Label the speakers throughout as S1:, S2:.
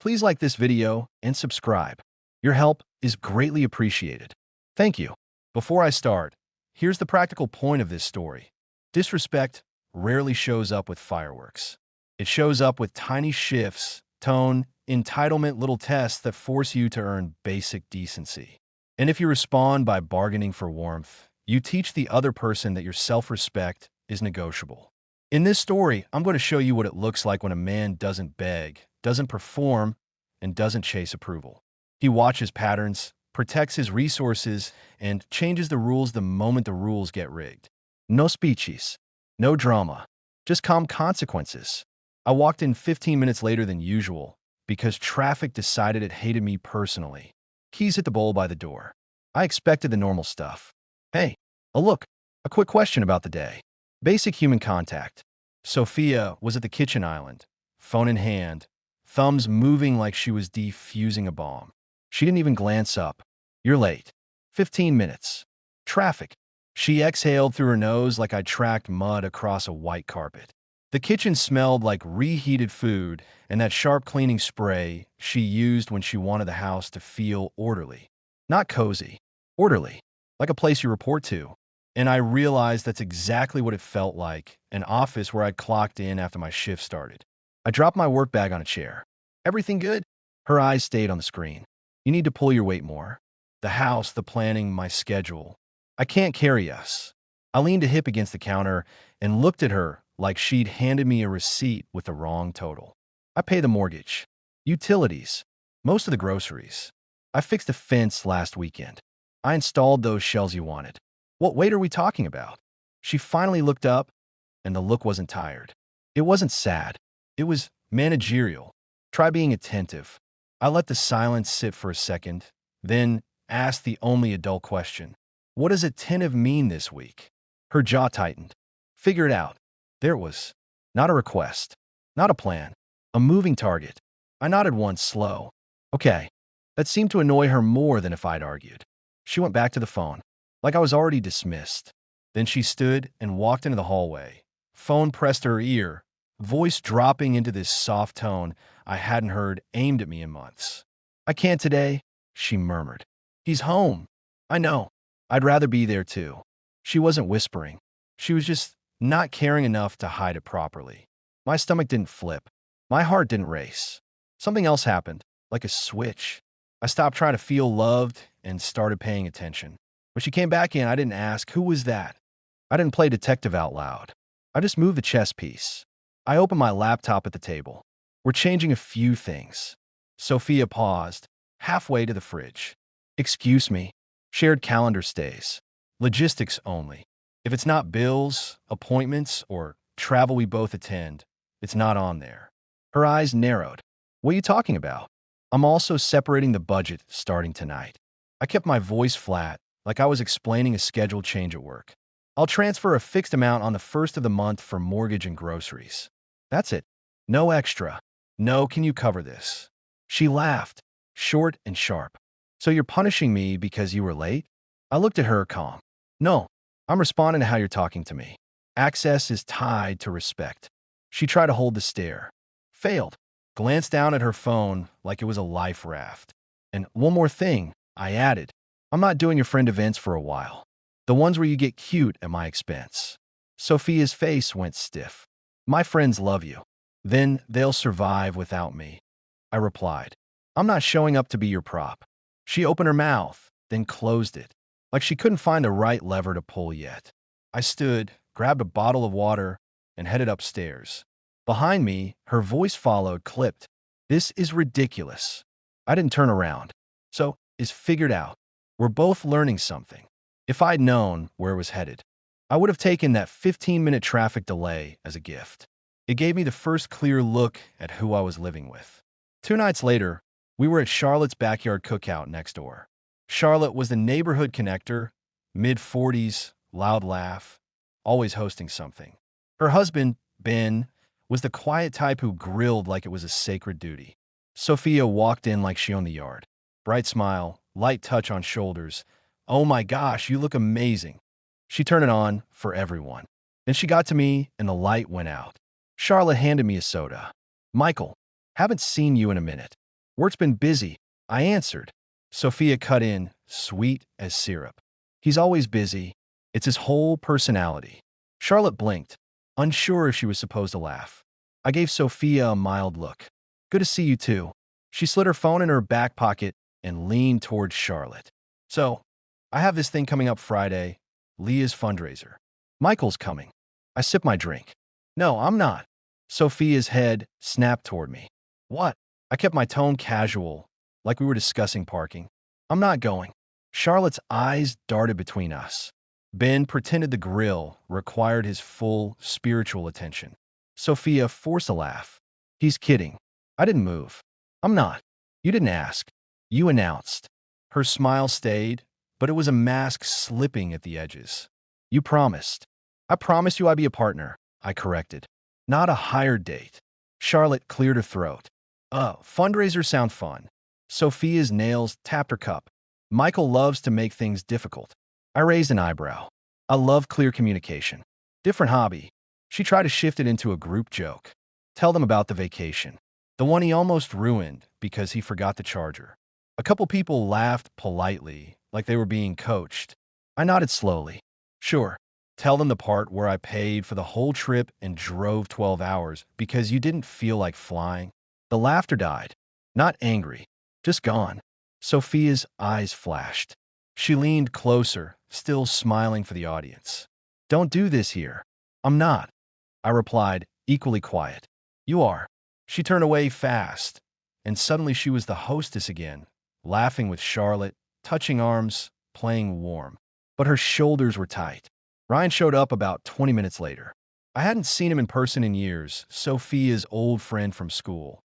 S1: Please like this video and subscribe. Your help is greatly appreciated. Thank you. Before I start, here's the practical point of this story. Disrespect rarely shows up with fireworks. It shows up with tiny shifts, tone, entitlement, little tests that force you to earn basic decency. And if you respond by bargaining for warmth, you teach the other person that your self-respect is negotiable. In this story, I'm going to show you what it looks like when a man doesn't beg, doesn't perform, and doesn't chase approval. He watches patterns, protects his resources, and changes the rules the moment the rules get rigged. No speeches, no drama, just calm consequences. I walked in 15 minutes later than usual because traffic decided it hated me personally. Keys hit the bowl by the door. I expected the normal stuff. Hey, a quick question about the day. Basic human contact. Sophia was at the kitchen island, phone in hand, thumbs moving like she was defusing a bomb. She didn't even glance up. You're late. 15 minutes. Traffic. She exhaled through her nose like I tracked mud across a white carpet. The kitchen smelled like reheated food and that sharp cleaning spray she used when she wanted the house to feel orderly. Not cozy. Orderly. Like a place you report to. And I realized that's exactly what it felt like, an office where I'd clocked in after my shift started. I dropped my work bag on a chair. Everything good? Her eyes stayed on the screen. You need to pull your weight more. The house, the planning, my schedule. I can't carry us. I leaned a hip against the counter and looked at her like she'd handed me a receipt with the wrong total. I pay the mortgage, utilities, most of the groceries. I fixed the fence last weekend. I installed those shells you wanted. What weight are we talking about? She finally looked up, and the look wasn't tired. It wasn't sad. It was managerial. Try being attentive. I let the silence sit for a second, then asked the only adult question. What does attentive mean this week? Her jaw tightened. Figure it out. There it was. Not a request. Not a plan. A moving target. I nodded once, slow. Okay. That seemed to annoy her more than if I'd argued. She went back to the phone, like I was already dismissed. Then she stood and walked into the hallway. Phone pressed to her ear, voice dropping into this soft tone I hadn't heard aimed at me in months. I can't today, she murmured. He's home. I know. I'd rather be there too. She wasn't whispering. She was just not caring enough to hide it properly. My stomach didn't flip. My heart didn't race. Something else happened, like a switch. I stopped trying to feel loved and started paying attention. When she came back in, I didn't ask, who was that? I didn't play detective out loud. I just moved the chess piece. I opened my laptop at the table. We're changing a few things. Sophia paused, halfway to the fridge. Excuse me. Shared calendar stays. Logistics only. If it's not bills, appointments, or travel we both attend, it's not on there. Her eyes narrowed. What are you talking about? I'm also separating the budget starting tonight. I kept my voice flat, like I was explaining a schedule change at work. I'll transfer a fixed amount on the first of the month for mortgage and groceries. That's it. No extra. No, can you cover this? She laughed, short and sharp. So you're punishing me because you were late? I looked at her calm. No, I'm responding to how you're talking to me. Access is tied to respect. She tried to hold the stare. Failed. Glanced down at her phone like it was a life raft. And one more thing, I added. I'm not doing your friend events for a while. The ones where you get cute at my expense. Sophia's face went stiff. My friends love you. Then they'll survive without me. I replied. I'm not showing up to be your prop. She opened her mouth, then closed it, like she couldn't find the right lever to pull yet. I stood, grabbed a bottle of water, and headed upstairs. Behind me, her voice followed, clipped. This is ridiculous. I didn't turn around. So, it's figured out. We're both learning something. If I'd known where it was headed, I would have taken that 15-minute traffic delay as a gift. It gave me the first clear look at who I was living with. 2 nights later, we were at Charlotte's backyard cookout next door. Charlotte was the neighborhood connector, mid-40s, loud laugh, always hosting something. Her husband, Ben, was the quiet type who grilled like it was a sacred duty. Sophia walked in like she owned the yard. Bright smile, light touch on shoulders. Oh my gosh, you look amazing. She turned it on for everyone. Then she got to me and the light went out. Charlotte handed me a soda. Michael, haven't seen you in a minute. Work's been busy, I answered. Sophia cut in, sweet as syrup. He's always busy. It's his whole personality. Charlotte blinked, unsure if she was supposed to laugh. I gave Sophia a mild look. Good to see you too. She slid her phone in her back pocket and leaned towards Charlotte. So, I have this thing coming up Friday, Leah's fundraiser. Michael's coming. I sipped my drink. No, I'm not. Sophia's head snapped toward me. What? I kept my tone casual, like we were discussing parking. I'm not going. Charlotte's eyes darted between us. Ben pretended the grill required his full spiritual attention. Sophia forced a laugh. He's kidding. I didn't move. I'm not. You didn't ask. You announced. Her smile stayed, but it was a mask slipping at the edges. You promised. I promised you I'd be a partner, I corrected. Not a hired date. Charlotte cleared her throat. Fundraisers sound fun. Sophia's nails tapped her cup. Michael loves to make things difficult. I raised an eyebrow. I love clear communication. Different hobby. She tried to shift it into a group joke. Tell them about the vacation. The one he almost ruined because he forgot the charger. A couple people laughed politely, like they were being coached. I nodded slowly. Sure. Tell them the part where I paid for the whole trip and drove 12 hours because you didn't feel like flying. The laughter died. Not angry. Just gone. Sophia's eyes flashed. She leaned closer, still smiling for the audience. Don't do this here. I'm not. I replied, equally quiet. You are. She turned away fast, and suddenly she was the hostess again, laughing with Charlotte, touching arms, playing warm. But her shoulders were tight. Ryan showed up about 20 minutes later. I hadn't seen him in person in years, Sophia's old friend from school.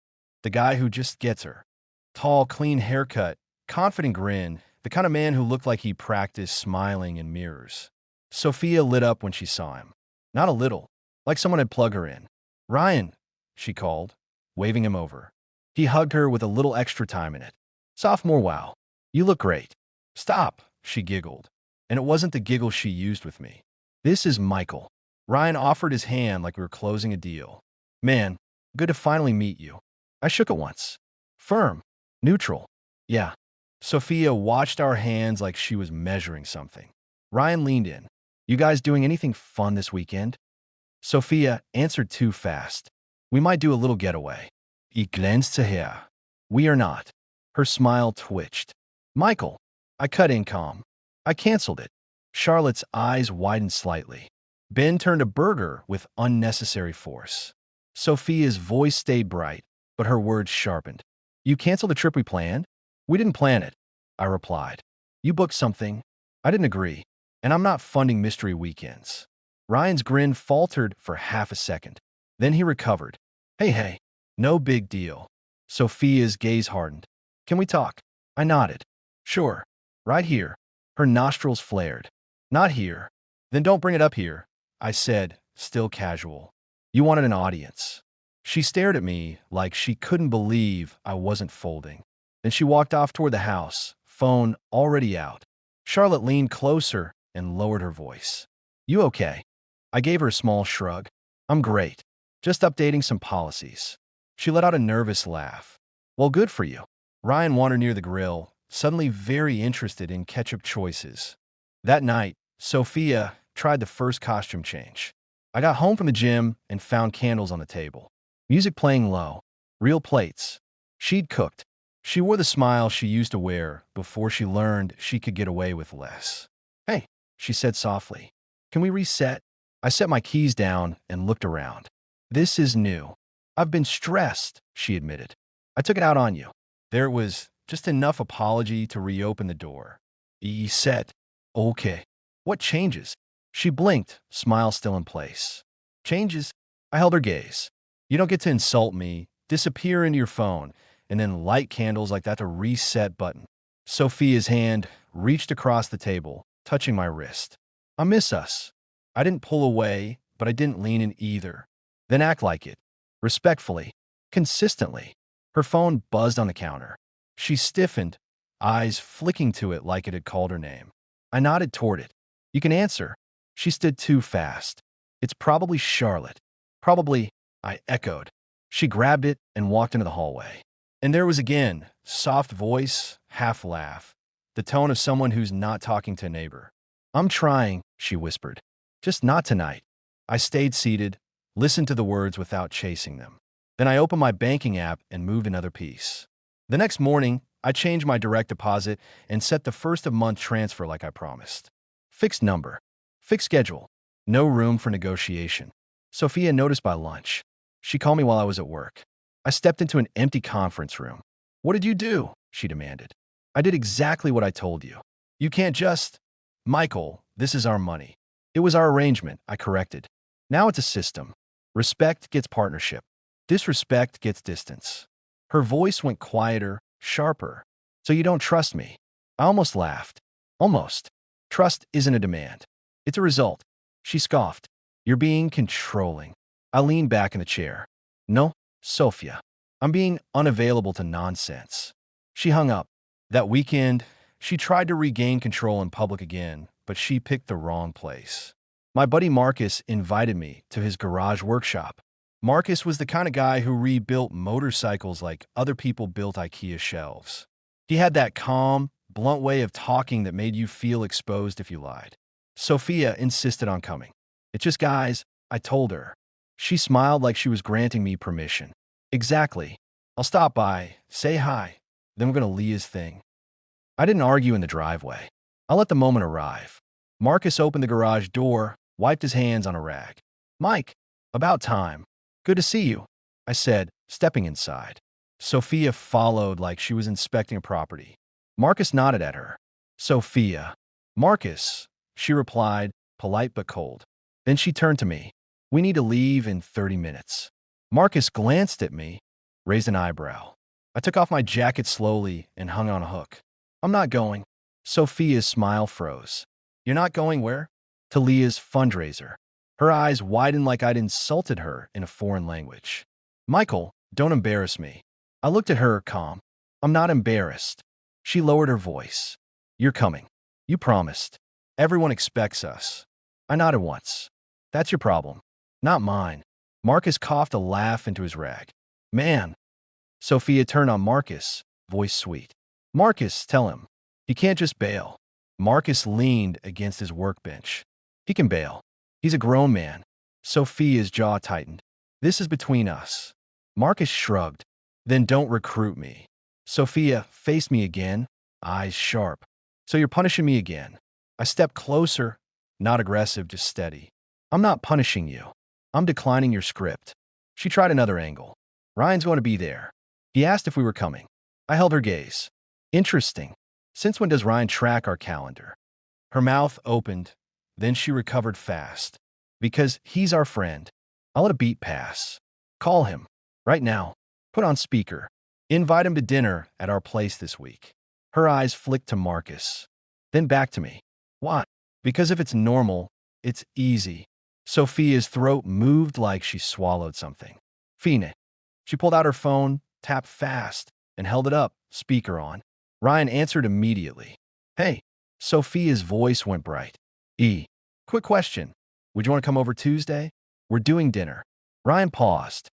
S1: The guy who just gets her. Tall, clean haircut, confident grin, the kind of man who looked like he practiced smiling in mirrors. Sophia lit up when she saw him. Not a little, like someone had plugged her in. Ryan, she called, waving him over. He hugged her with a little extra time in it. Sophomore wow. You look great. Stop, she giggled. And it wasn't the giggle she used with me. This is Michael. Ryan offered his hand like we were closing a deal. Man, good to finally meet you. I shook it once. Firm. Neutral. Yeah. Sophia watched our hands like she was measuring something. Ryan leaned in. You guys doing anything fun this weekend? Sophia answered too fast. We might do a little getaway. Ich glänzte her. We are not. Her smile twitched. Michael. I cut in calm. I canceled it. Charlotte's eyes widened slightly. Ben turned a burger with unnecessary force. Sophia's voice stayed bright, but her words sharpened. You canceled the trip we planned? We didn't plan it, I replied. You booked something. I didn't agree, and I'm not funding mystery weekends. Ryan's grin faltered for half a second. Then he recovered. Hey, no big deal. Sophia's gaze hardened. Can we talk? I nodded. Sure. Right here. Her nostrils flared. Not here. Then don't bring it up here, I said, still casual. You wanted an audience. She stared at me like she couldn't believe I wasn't folding. Then she walked off toward the house, phone already out. Charlotte leaned closer and lowered her voice. You okay? I gave her a small shrug. I'm great. Just updating some policies. She let out a nervous laugh. Well, good for you. Ryan wandered near the grill, suddenly very interested in ketchup choices. That night, Sophia tried the first costume change. I got home from the gym and found candles on the table. Music playing low. Real plates. She'd cooked. She wore the smile she used to wear before she learned she could get away with less. Hey, she said softly. Can we reset? I set my keys down and looked around. This is new. I've been stressed, she admitted. I took it out on you. There was just enough apology to reopen the door. He said, okay. What changes? She blinked, smile still in place. Changes? I held her gaze. You don't get to insult me, disappear into your phone, and then light candles like that to reset button. Sophia's hand reached across the table, touching my wrist. I miss us. I didn't pull away, but I didn't lean in either. Then act like it. Respectfully. Consistently. Her phone buzzed on the counter. She stiffened, eyes flicking to it like it had called her name. I nodded toward it. You can answer. She stood too fast. It's probably Charlotte. Probably, I echoed. She grabbed it and walked into the hallway. And there was again, soft voice, half laugh, the tone of someone who's not talking to a neighbor. I'm trying, she whispered. Just not tonight. I stayed seated, listened to the words without chasing them. Then I opened my banking app and moved another piece. The next morning, I changed my direct deposit and set the first of month transfer like I promised. Fixed number. Fixed schedule. No room for negotiation. Sophia noticed by lunch. She called me while I was at work. I stepped into an empty conference room. What did you do? She demanded. I did exactly what I told you. You can't just… Michael, this is our money. It was our arrangement, I corrected. Now it's a system. Respect gets partnership. Disrespect gets distance. Her voice went quieter, sharper. So you don't trust me? I almost laughed. Almost. Trust isn't a demand. It's a result. She scoffed. You're being controlling. I leaned back in the chair. No, Sophia. I'm being unavailable to nonsense. She hung up. That weekend, she tried to regain control in public again, but she picked the wrong place. My buddy Marcus invited me to his garage workshop. Marcus was the kind of guy who rebuilt motorcycles like other people built IKEA shelves. He had that calm, blunt way of talking that made you feel exposed if you lied. Sophia insisted on coming. It's just guys, I told her. She smiled like she was granting me permission. Exactly. I'll stop by, say hi, then we're gonna Leah's thing. I didn't argue in the driveway. I let the moment arrive. Marcus opened the garage door, wiped his hands on a rag. Mike, about time. Good to see you, I said, stepping inside. Sophia followed like she was inspecting a property. Marcus nodded at her. Sophia. Marcus, she replied, polite but cold. Then she turned to me. We need to leave in 30 minutes. Marcus glanced at me, raised an eyebrow. I took off my jacket slowly and hung on a hook. I'm not going. Sophia's smile froze. You're not going where? To Leah's fundraiser. Her eyes widened like I'd insulted her in a foreign language. Michael, don't embarrass me. I looked at her, calm. I'm not embarrassed. She lowered her voice. You're coming. You promised. Everyone expects us. I nodded once. That's your problem. Not mine. Marcus coughed a laugh into his rag. Man. Sophia turned on Marcus, voice sweet. Marcus, tell him. He can't just bail. Marcus leaned against his workbench. He can bail. He's a grown man. Sophia's jaw tightened. This is between us. Marcus shrugged. Then don't recruit me. Sophia faced me again, eyes sharp. So you're punishing me again. I stepped closer, not aggressive, just steady. I'm not punishing you. I'm declining your script. She tried another angle. Ryan's going to be there. He asked if we were coming. I held her gaze. Interesting. Since when does Ryan track our calendar? Her mouth opened, then she recovered fast. Because he's our friend. I'll let a beat pass. Call him. Right now. Put on speaker. Invite him to dinner at our place this week. Her eyes flicked to Marcus. Then back to me. Why? Because if it's normal, it's easy. Sophia's throat moved like she swallowed something. Fine. She pulled out her phone, tapped fast, and held it up, speaker on. Ryan answered immediately. Hey. Sophia's voice went bright. Quick question. Would you want to come over Tuesday? We're doing dinner. Ryan paused.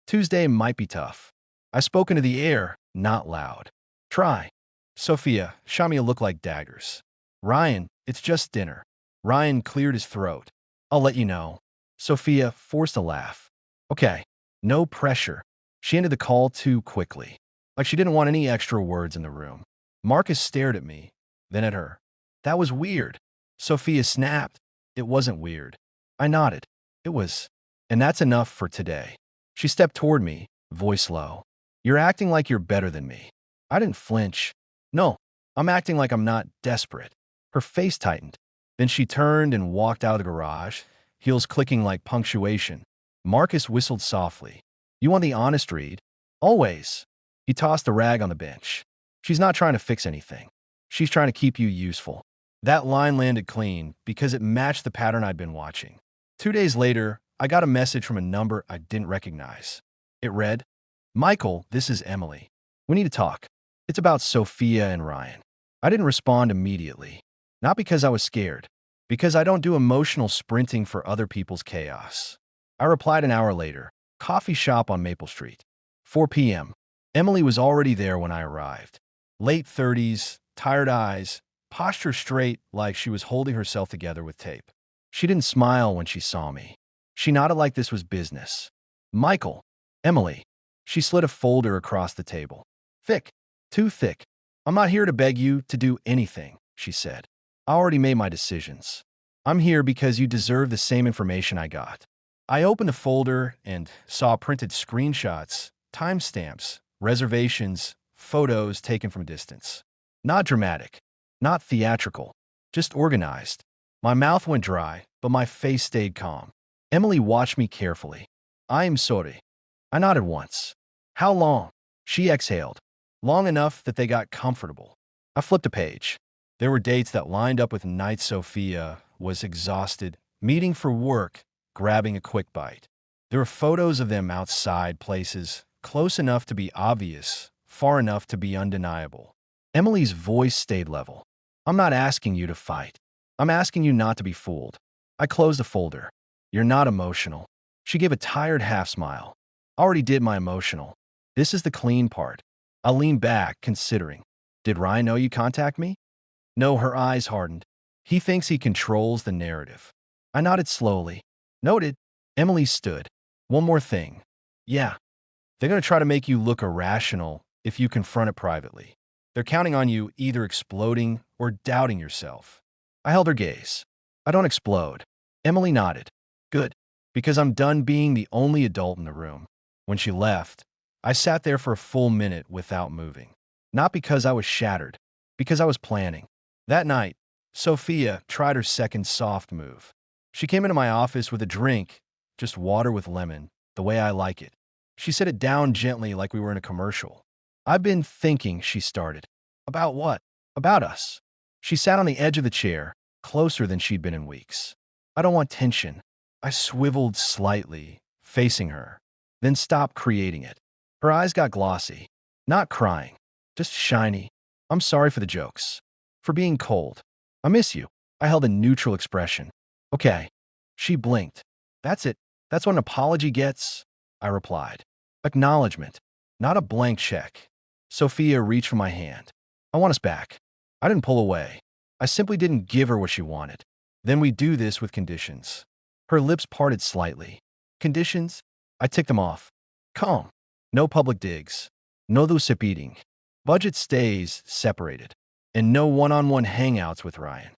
S1: Tuesday might be tough. I spoke into the air, not loud. Try. Sophia shot me a look like daggers. Ryan, it's just dinner. Ryan cleared his throat. I'll let you know. Sophia forced a laugh. Okay, no pressure. She ended the call too quickly, like she didn't want any extra words in the room. Marcus stared at me, then at her. That was weird. Sophia snapped. It wasn't weird. I nodded. It was. And that's enough for today. She stepped toward me, voice low. You're acting like you're better than me. I didn't flinch. No, I'm acting like I'm not desperate. Her face tightened. Then she turned and walked out of the garage, heels clicking like punctuation. Marcus whistled softly. You want the honest read? Always. He tossed a rag on the bench. She's not trying to fix anything. She's trying to keep you useful. That line landed clean because it matched the pattern I'd been watching. 2 days later, I got a message from a number I didn't recognize. It read, Michael, this is Emily. We need to talk. It's about Sophia and Ryan. I didn't respond immediately. Not because I was scared, because I don't do emotional sprinting for other people's chaos. I replied an hour later, coffee shop on Maple Street. 4 p.m. Emily was already there when I arrived. Late 30s, tired eyes, posture straight like she was holding herself together with tape. She didn't smile when she saw me. She nodded like this was business. Michael. Emily. She slid a folder across the table. Thick. Too thick. I'm not here to beg you to do anything, she said. I already made my decisions. I'm here because you deserve the same information I got. I opened the folder and saw printed screenshots, timestamps, reservations, photos taken from a distance. Not dramatic, not theatrical, just organized. My mouth went dry, but my face stayed calm. Emily watched me carefully. I am sorry. I nodded once. How long? She exhaled. Long enough that they got comfortable. I flipped a page. There were dates that lined up with nights Sophia was exhausted, meeting for work, grabbing a quick bite. There were photos of them outside places, close enough to be obvious, far enough to be undeniable. Emily's voice stayed level. I'm not asking you to fight. I'm asking you not to be fooled. I closed the folder. You're not emotional. She gave a tired half-smile. I already did my emotional. This is the clean part. I leaned back, considering. Did Ryan know you contact me? No, her eyes hardened. He thinks he controls the narrative. I nodded slowly. Noted. Emily stood. One more thing. Yeah. They're going to try to make you look irrational if you confront it privately. They're counting on you either exploding or doubting yourself. I held her gaze. I don't explode. Emily nodded. Good. Because I'm done being the only adult in the room. When she left, I sat there for a full minute without moving. Not because I was shattered, because I was planning. That night, Sophia tried her second soft move. She came into my office with a drink, just water with lemon, the way I like it. She set it down gently like we were in a commercial. I've been thinking, she started. About what? About us. She sat on the edge of the chair, closer than she'd been in weeks. I don't want tension. I swiveled slightly, facing her, then stopped creating it. Her eyes got glossy. Not crying, just shiny. I'm sorry for the jokes. For being cold. I miss you. I held a neutral expression. Okay. She blinked. That's it. That's what an apology gets, I replied. Acknowledgement, not a blank check. Sophia reached for my hand. I want us back. I didn't pull away. I simply didn't give her what she wanted. Then we do this with conditions. Her lips parted slightly. Conditions? I ticked them off. Calm. No public digs. No loose eating. Budget stays separated. And no one-on-one hangouts with Ryan.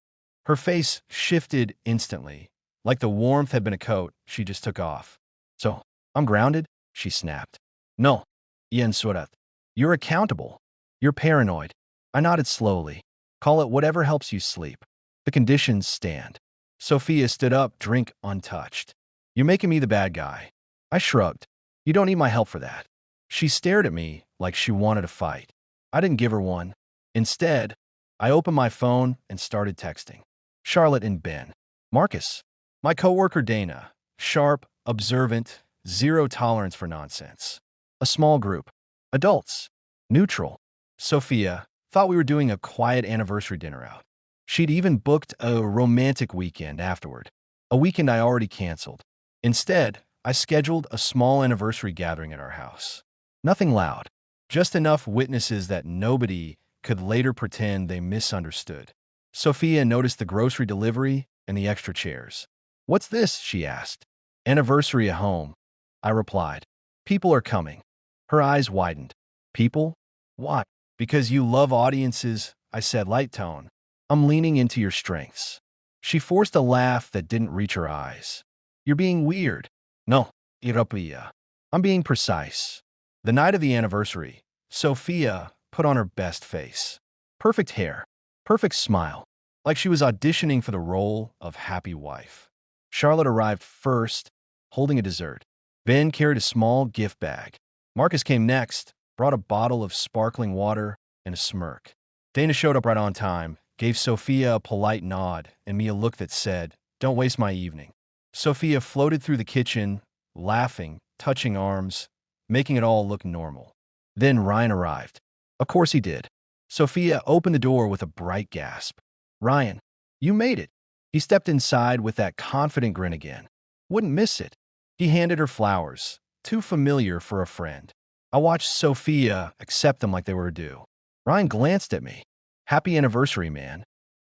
S1: Her face shifted instantly, like the warmth had been a coat she just took off. So, I'm grounded? She snapped. No. Yen Surat. You're accountable. You're paranoid. I nodded slowly. Call it whatever helps you sleep. The conditions stand. Sophia stood up, drink untouched. You're making me the bad guy. I shrugged. You don't need my help for that. She stared at me like she wanted a fight. I didn't give her one. Instead, I opened my phone and started texting. Charlotte and Ben. Marcus. My coworker Dana. Sharp, observant, zero tolerance for nonsense. A small group. Adults. Neutral. Sophia. Thought we were doing a quiet anniversary dinner out. She'd even booked a romantic weekend afterward. A weekend I already canceled. Instead, I scheduled a small anniversary gathering at our house. Nothing loud. Just enough witnesses that nobody could later pretend they misunderstood. Sophia noticed the grocery delivery and the extra chairs. What's this? She asked. Anniversary at home. I replied. People are coming. Her eyes widened. People? What? Because you love audiences, I said, light tone. I'm leaning into your strengths. She forced a laugh that didn't reach her eyes. You're being weird. No, Irapia. I'm being precise. The night of the anniversary, Sophia put on her best face. Perfect hair, perfect smile, like she was auditioning for the role of happy wife. Charlotte arrived first, holding a dessert. Ben carried a small gift bag. Marcus came next, brought a bottle of sparkling water and a smirk. Dana showed up right on time, gave Sophia a polite nod and me a look that said, "Don't waste my evening." Sophia floated through the kitchen, laughing, touching arms, making it all look normal. Then Ryan arrived. Of course he did. Sophia opened the door with a bright gasp. Ryan, you made it. He stepped inside with that confident grin again. Wouldn't miss it. He handed her flowers, too familiar for a friend. I watched Sophia accept them like they were due. Ryan glanced at me. Happy anniversary, man.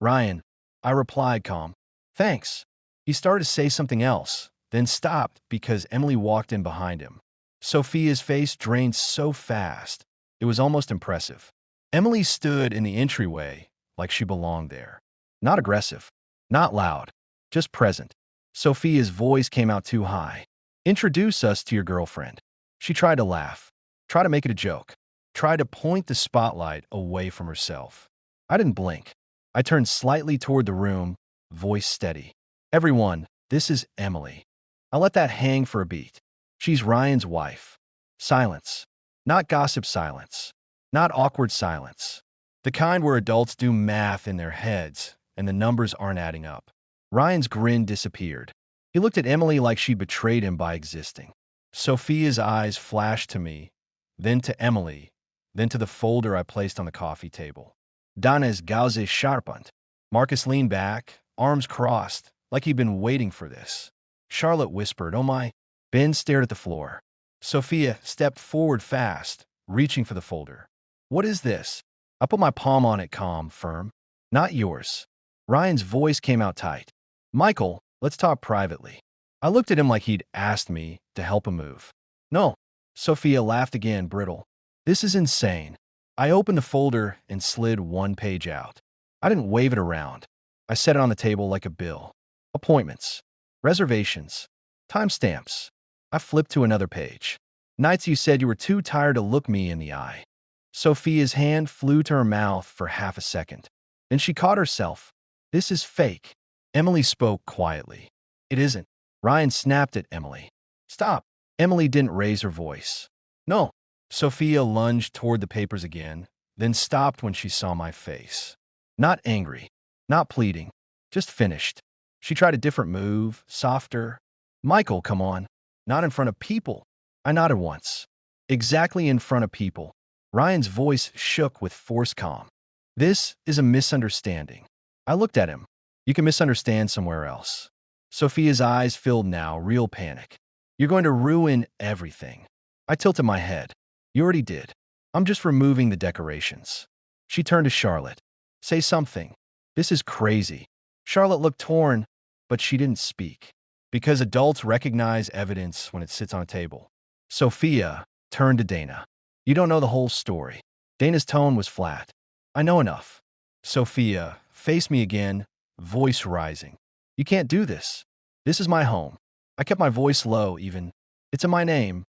S1: Ryan, I replied calm. Thanks. He started to say something else, then stopped because Emily walked in behind him. Sophia's face drained so fast, it was almost impressive. Emily stood in the entryway like she belonged there. Not aggressive, not loud, just present. Sophia's voice came out too high. Introduce us to your girlfriend. She tried to laugh, tried to make it a joke, tried to point the spotlight away from herself. I didn't blink. I turned slightly toward the room, voice steady. Everyone, this is Emily. I let that hang for a beat. She's Ryan's wife. Silence. Not gossip silence. Not awkward silence. The kind where adults do math in their heads and the numbers aren't adding up. Ryan's grin disappeared. He looked at Emily like she betrayed him by existing. Sophia's eyes flashed to me, then to Emily, then to the folder I placed on the coffee table. Donna's Gauze sharpened. Marcus leaned back, arms crossed, like he'd been waiting for this. Charlotte whispered, "Oh my." Ben stared at the floor. Sophia stepped forward fast, reaching for the folder. "What is this?" I put my palm on it calm, firm. "Not yours." Ryan's voice came out tight. "Michael, let's talk privately." I looked at him like he'd asked me to help him move. "No." Sophia laughed again, brittle. "This is insane." I opened the folder and slid one page out. I didn't wave it around. I set it on the table like a bill. Appointments. Reservations. Timestamps. I flipped to another page. Nights you said you were too tired to look me in the eye. Sophia's hand flew to her mouth for half a second. Then she caught herself. "This is fake." Emily spoke quietly. "It isn't." Ryan snapped at Emily. "Stop." Emily didn't raise her voice. "No." Sophia lunged toward the papers again, then stopped when she saw my face. Not angry, not pleading, just finished. She tried a different move, softer. "Michael, come on." "Not in front of people." I nodded once. "Exactly in front of people." Ryan's voice shook with forced calm. "This is a misunderstanding." I looked at him. "You can misunderstand somewhere else." Sophia's eyes filled now, real panic. "You're going to ruin everything." I tilted my head. "You already did. I'm just removing the decorations." She turned to Charlotte. "Say something. This is crazy." Charlotte looked torn, but she didn't speak. Because adults recognize evidence when it sits on a table. Sophia turned to Dana. "You don't know the whole story." Dana's tone was flat. "I know enough." Sophia faced me again, voice rising. "You can't do this. This is my home." I kept my voice low even. "It's in my name."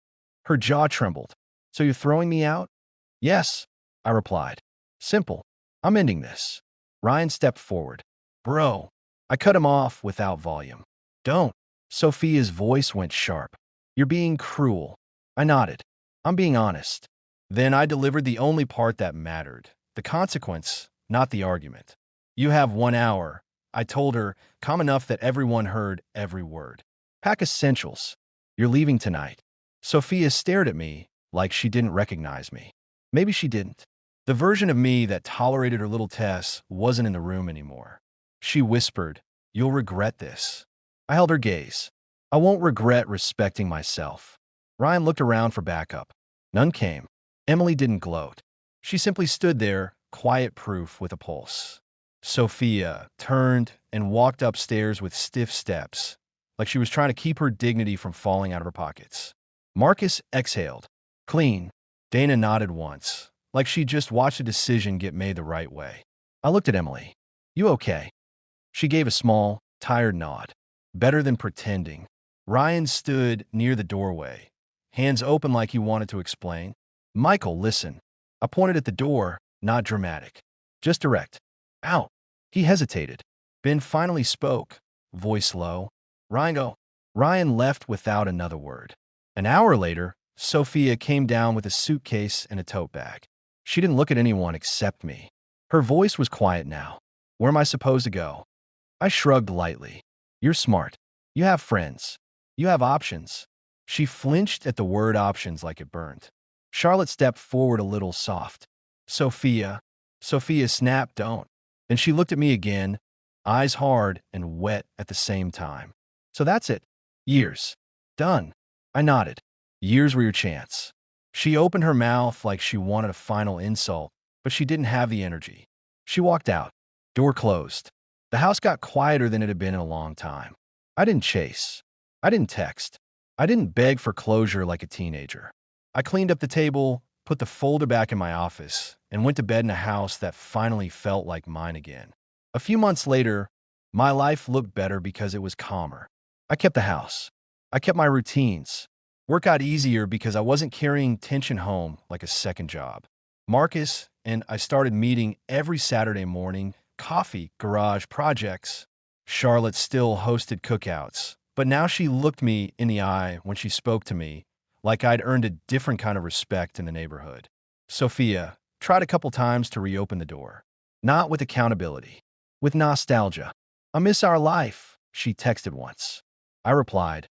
S1: Her jaw trembled. "So you're throwing me out?" "Yes," I replied. "Simple. I'm ending this." Ryan stepped forward. "Bro." I cut him off without volume. "Don't." Sophia's voice went sharp. "You're being cruel." I nodded. "I'm being honest." Then I delivered the only part that mattered. The consequence, not the argument. "You have 1 hour." I told her, calm enough that everyone heard every word. "Pack essentials. You're leaving tonight." Sophia stared at me like she didn't recognize me. Maybe she didn't. The version of me that tolerated her little Tess wasn't in the room anymore. She whispered, "You'll regret this." I held her gaze. "I won't regret respecting myself." Ryan looked around for backup. None came. Emily didn't gloat. She simply stood there, quiet proof with a pulse. Sophia turned and walked upstairs with stiff steps, like she was trying to keep her dignity from falling out of her pockets. Marcus exhaled. "Clean." Dana nodded once, like she just watched a decision get made the right way. I looked at Emily. "You okay?" She gave a small, tired nod. "Better than pretending." Ryan stood near the doorway, hands open like he wanted to explain. "Michael, listen." I pointed at the door, not dramatic, just direct. "Out." He hesitated. Ben finally spoke, voice low. "Ryan, go." Ryan left without another word. An hour later, Sophia came down with a suitcase and a tote bag. She didn't look at anyone except me. Her voice was quiet now. "Where am I supposed to go?" I shrugged lightly. "You're smart. You have friends. You have options." She flinched at the word options like it burned. Charlotte stepped forward a little soft. "Sophia." Sophia snapped, "Don't." Then she looked at me again, eyes hard and wet at the same time. "So that's it. Years. Done." I nodded. "Years were your chance." She opened her mouth like she wanted a final insult, but she didn't have the energy. She walked out. Door closed. The house got quieter than it had been in a long time. I didn't chase. I didn't text. I didn't beg for closure like a teenager. I cleaned up the table, put the folder back in my office, and went to bed in a house that finally felt like mine again. A few months later, my life looked better because it was calmer. I kept the house. I kept my routines. Work got easier because I wasn't carrying tension home like a second job. Marcus and I started meeting every Saturday morning, coffee, garage projects. Charlotte still hosted cookouts, but now she looked me in the eye when she spoke to me, like I'd earned a different kind of respect in the neighborhood. Sophia tried a couple times to reopen the door. Not with accountability, with nostalgia. "I miss our life," she texted once. I replied,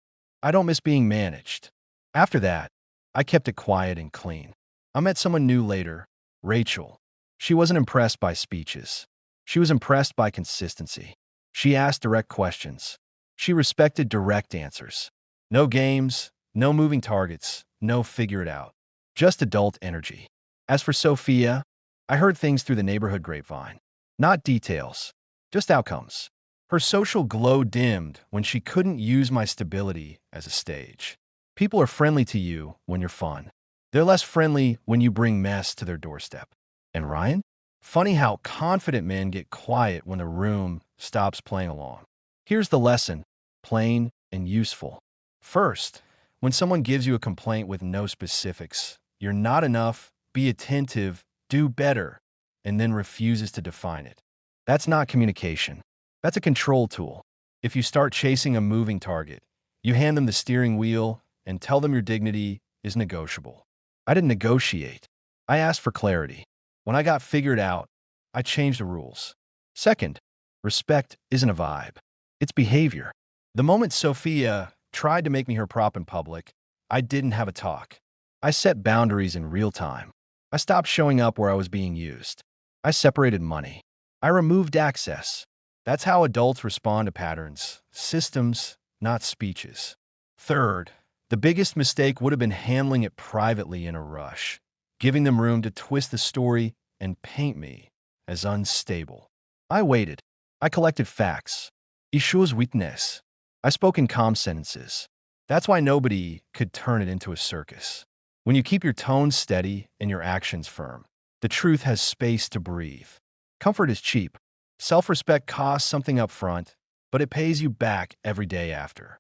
S1: "I don't miss being managed." After that, I kept it quiet and clean. I met someone new later, Rachel. She wasn't impressed by speeches. She was impressed by consistency. She asked direct questions. She respected direct answers. No games, no moving targets, no figure it out. Just adult energy. As for Sophia, I heard things through the neighborhood grapevine. Not details, just outcomes. Her social glow dimmed when she couldn't use my stability as a stage. People are friendly to you when you're fun. They're less friendly when you bring mess to their doorstep. And Ryan? Funny how confident men get quiet when the room stops playing along. Here's the lesson, plain and useful. First, when someone gives you a complaint with no specifics, "You're not enough, be attentive, do better," and then refuses to define it. That's not communication. That's a control tool. If you start chasing a moving target, you hand them the steering wheel and tell them your dignity is negotiable. I didn't negotiate. I asked for clarity. When I got figured out, I changed the rules. Second, respect isn't a vibe. It's behavior. The moment Sophia tried to make me her prop in public, I didn't have a talk. I set boundaries in real time. I stopped showing up where I was being used. I separated money. I removed access. That's how adults respond to patterns, systems, not speeches. Third, the biggest mistake would have been handling it privately in a rush, giving them room to twist the story and paint me as unstable. I waited. I collected facts. Issues witness. I spoke in calm sentences. That's why nobody could turn it into a circus. When you keep your tone steady and your actions firm, the truth has space to breathe. Comfort is cheap. Self-respect costs something up front, but it pays you back every day after.